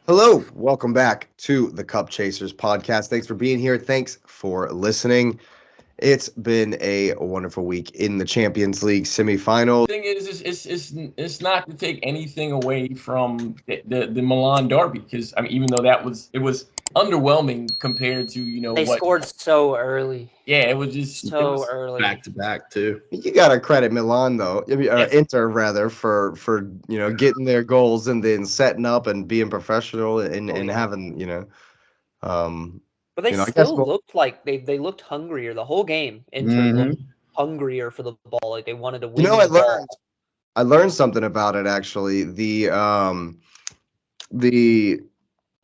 Hello, welcome back to the Cup Chasers podcast. Thanks for being here. Thanks for listening. It's been a wonderful week in the Champions League semifinals. Thing is, it's not to take anything away from the Milan Derby because I mean, even though it was underwhelming compared to They what. scored so early, Yeah, it was just it so was early. Back to back too. You got to credit Milan though, I mean, yes, Inter rather, for getting their goals and then setting up and being professional and Yeah. having um But they I guess still looked like they looked hungrier the whole game. Inter looked Mm-hmm. hungrier for the ball, like they wanted to you know win I the learned ball. I learned something about it actually. The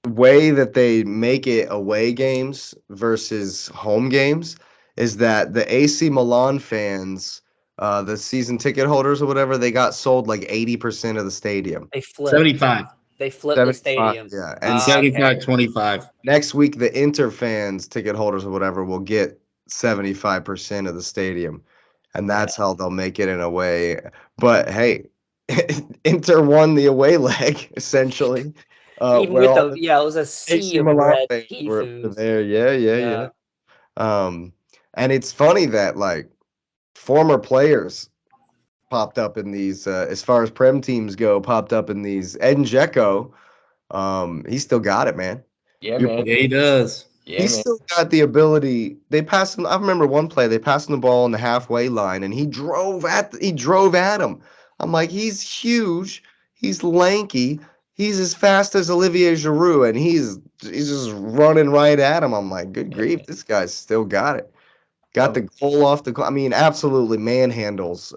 way that they make it away games versus home games is that the AC Milan fans, the season ticket holders or whatever, they got sold like 80% of the stadium. They flipped. 75. They flipped the 75, stadium. yeah. And It's so Okay. 75 25. next week, the Inter fans, ticket holders or whatever, will get 75% of the stadium. And Yeah. that's how they'll make it in a way. But hey, Inter won the away leg, essentially. Even Where with all the the it was a sea AC of Milan red fans were tifus. there. Yeah, yeah, yeah. Yeah. Um, and it's funny that like former players popped up in these, as far as Prem teams go, popped up in these. Ed Dzeko, he still got it, man. yeah, Your man, boy, Yeah, he does. yeah, he man, still got the ability. They passed him. I remember one play. They passed him the ball on the halfway line, and he drove at him. I'm like, he's huge. He's lanky. He's as fast as Olivier Giroud, and he's just running right at him. I'm like, good yeah, grief, man. this guy's still got it. Got Yo, the goal off the. I mean, absolutely manhandles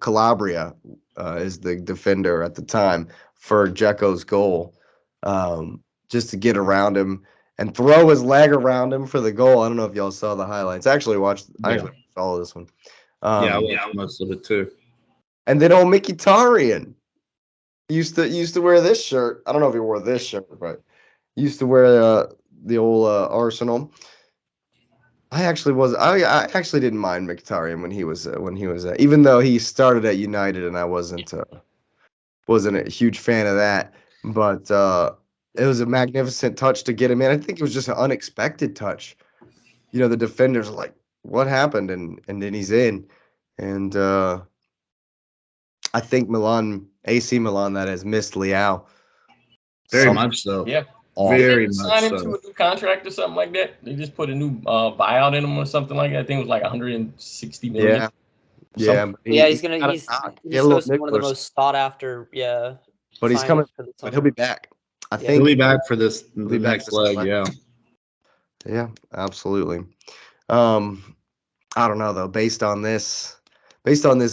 Calabria, is the defender at the time for Dzeko's goal, just to get around him and throw his leg around him for the goal. I don't know if y'all saw the highlights. I Yeah. actually watched all of this one. Yeah, I Um, watched most of it too. and then old Mkhitaryan used to wear this shirt. I don't know if he wore this shirt, but used to wear the old Arsenal. I actually didn't mind Mkhitaryan when he was even though he started at United and I wasn't a huge fan of that, but it was a magnificent touch to get him in. I think it was just an unexpected touch. The defenders are like, what happened? And then he's in. And I think AC Milan, that has missed Leao. Very Some much so. yeah. Did off. they Very just sign much him to so. a new contract or something like that? They just put a new buyout in him or something like that. I think it was like 160 million Yeah, or yeah. something. But Yeah, he got a knock. He he's had a little supposed to be one of the niggler, most sought after, but he's coming. signings for the But he'll be summer. back. I Yeah. He'll think be back for he'll the be back next this leg. time. Yeah. Yeah, absolutely. Um, I don't know though. Based on this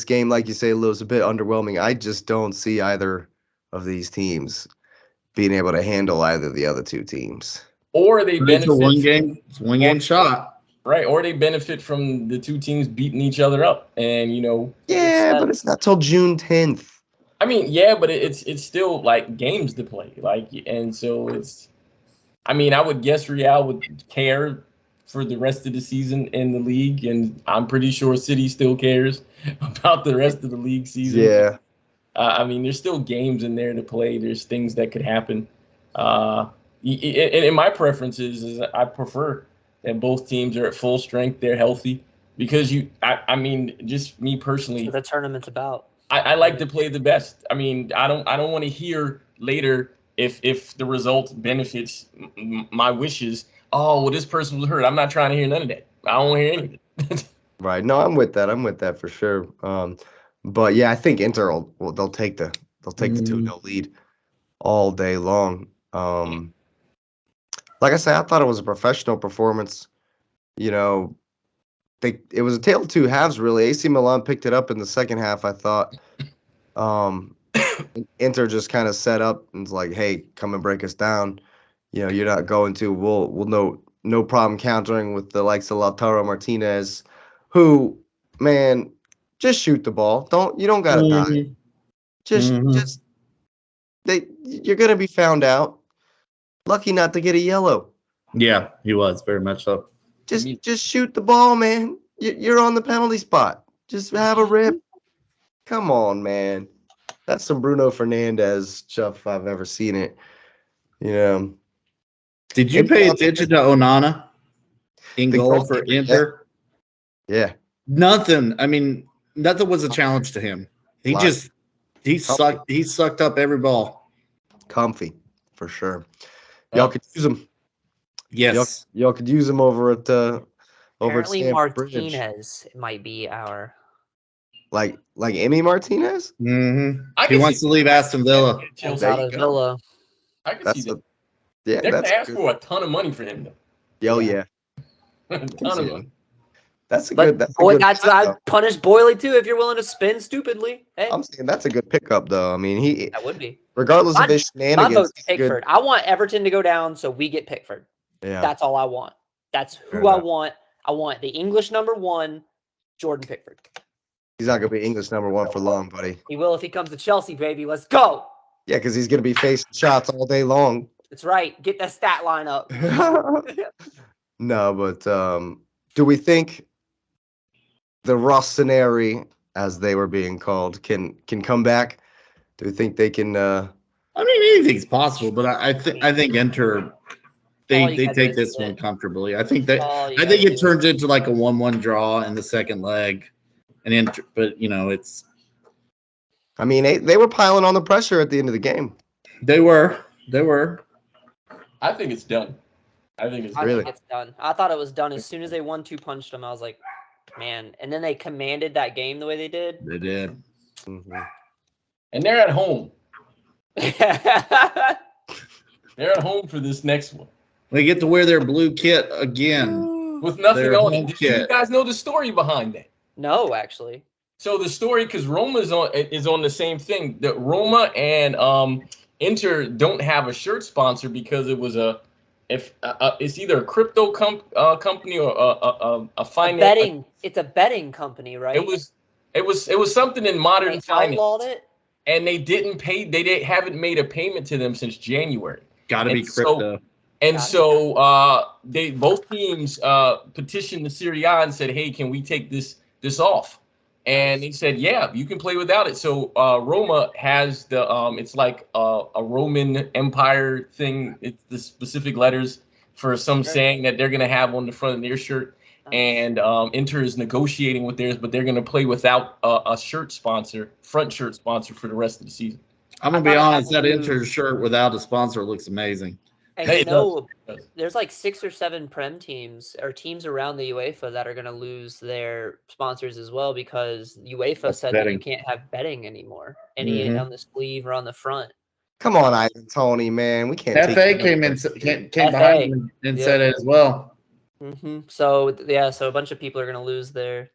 game, like you say, Lou, it's a bit underwhelming. I just don't see either of these teams being able to handle either of the other two teams. Or they But it's a benefit one from, game, it's one or game shot. right, or they benefit from the two teams beating each other up, and That makes Yeah, but it's sense. not till June 10th. I mean, yeah, but it's still like games to play, like, and so it's. I mean, I would guess Real would care for the rest of the season in the league, and I'm pretty sure City still cares about the rest of the league season. Yeah, I mean, there's still games in there to play. There's things that could happen. And my preference is I prefer that both teams are at full strength. They're healthy because I mean, just me That's personally, what the tournament's about. I like Right. to play the best. I mean, I don't want to hear later if the result benefits my wishes. Oh, well, this person was hurt. I'm not trying to hear none of that. I don't want to hear anything. right. No, I'm with that. I'm with that for sure. But yeah, I think Inter they'll take the 2 Mm, no lead all day long. Like I said, I thought it was a professional performance. You know, it was a tale of two halves really. AC Milan picked it up in the second half, I thought. Um, Inter just kind of set up and was like, "Hey, come and break us down. You're not going to. We'll no problem countering with the likes of Lautaro Martinez, who, man, just shoot the ball. You don't gotta die. mhm, mhm. Just you're gonna be found out. Lucky not to get a yellow. Yeah, he was very much so. I Just mean, just shoot the ball, man. You're on the penalty spot. Just have a rip. Come on, man. That's some Bruno Fernandez stuff if I've ever seen it. You know, Did you pay attention to Onana in The goal for goalkeeper, Inter? yeah, Nothing. I mean, nothing was a challenge to him. He Lot. just he sucked. He sucked up every ball. comfy for sure. Y'all Yep. could use him. Yes. Y'all could use him over at Apparently Stamford Bridge. Martinez might be our. Like Emmy Martinez. Mm-hmm. I He can wants see to leave Aston Villa. Comes Chelsea. There out you of go. Villa. I can see That's that. yeah. They're That's gonna ask good. for a ton of money for him, though. Oh Yeah. yeah, A ton of money. That's a But good. That's a boy, good. that's pickup. I'd punish Boyley too if you're willing to spin stupidly. Hey, I'm saying that's a good pickup though. I mean, he that would be. regardless of My- his My shenanigans, vote's he's good. Pickford. I want Everton to go down so we get Pickford. Yeah, That's all I want. That's Fair who I enough. want. I want the English number 1, Jordan Pickford. he's not gonna be English number 1 for long, buddy. He will if he comes to Chelsea, baby. Let's go. Yeah, because he's gonna be facing shots all day long. That's right. Get that stat line up. No, but do we think the Rossoneri, as they were being called, can come back? Do we think they can? I mean, anything's possible, but I think Inter they All you gotta do take is this do one it. comfortably. I think that All you I gotta think do it is- turns into like a 1-1 draw in the second leg, and Inter, but it's I mean, they were piling on the pressure at the end of the game. they were. I think it's done. I think it's I done. Really? think it's done. I thought it was done as soon as they 1-2 punched them. I was like, man. And then they commanded that game the way they did. They did. Mhm. And they're at home. yeah, They're at home for this next one They get to wear their blue kit again. with nothing Their on home it. Did you kit. guys know the story behind that? no, actually. So the story, because Roma is on the same thing. That Roma and Inter don't have a shirt sponsor because it was it's either a crypto company or a finance. It's a betting company, right? It was something in modern They finance, outlawed it. and they didn't pay. Haven't made a payment to them since January. Got to be And so- crypto. And Got it. so they both teams petitioned the Serie A and said, "Hey, can we take this off?" And they said, "Yeah, you can play without it." So Roma has the it's like a Roman Empire thing. It's the specific letters for some Sure. saying that they're gonna have on the front of their shirt. Nice. And Inter is negotiating with theirs, but they're gonna play without a front shirt sponsor for the rest of the season. I'm gonna I be thought it had honest. to That do- Inter shirt without a sponsor looks amazing. And It does. there's like 6 or 7 Prem teams or teams around the UEFA that are going to lose their sponsors as well because UEFA That's said that betting. you can't have betting anymore. Mhm. On the sleeve or on the front. Come on, Ivan Tony, man, we can't take. FA you came there. came behind him and Yeah. said it as well. So a bunch of people are going to lose their.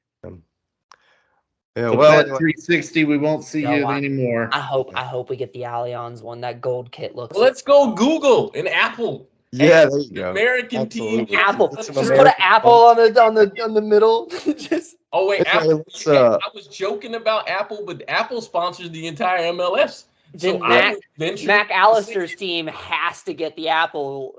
Yeah, So well, Bet anyway, 360, we won't see No, you anymore. I hope we get the Allianz one. That gold kit looks. Well, let's go Google and Apple. yeah, there you go. American team. Absolutely. Apple. Put some Just put an American apple on the middle. Just Oh wait, Anyway, Apple. let's, I was joking about Apple, but Apple sponsors the entire MLS. Then So I would venture Mac to Allister's say team has to get the Apple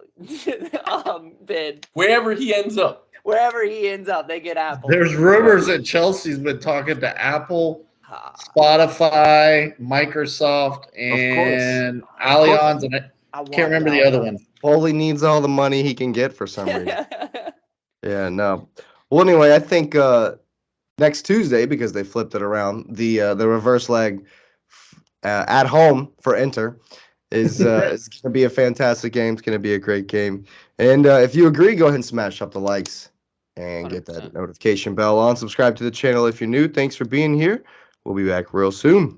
bid. wherever he ends up. Wherever he ends up, they get Apple. There's rumors that Chelsea's been talking to Apple, Ah, Spotify, Microsoft, and Allianz, and I want can't remember the other one. Foley needs all the money he can get for some reason. Allianz. Yeah, no. Well, anyway, I think next Tuesday, because they flipped it around, the reverse leg at home for Inter is going to be a fantastic game. It's going to be a great game. And if you agree, go ahead and smash up the likes and get that 100%. notification bell on. Subscribe to the channel if you're new. Thanks for being here. We'll be back real soon.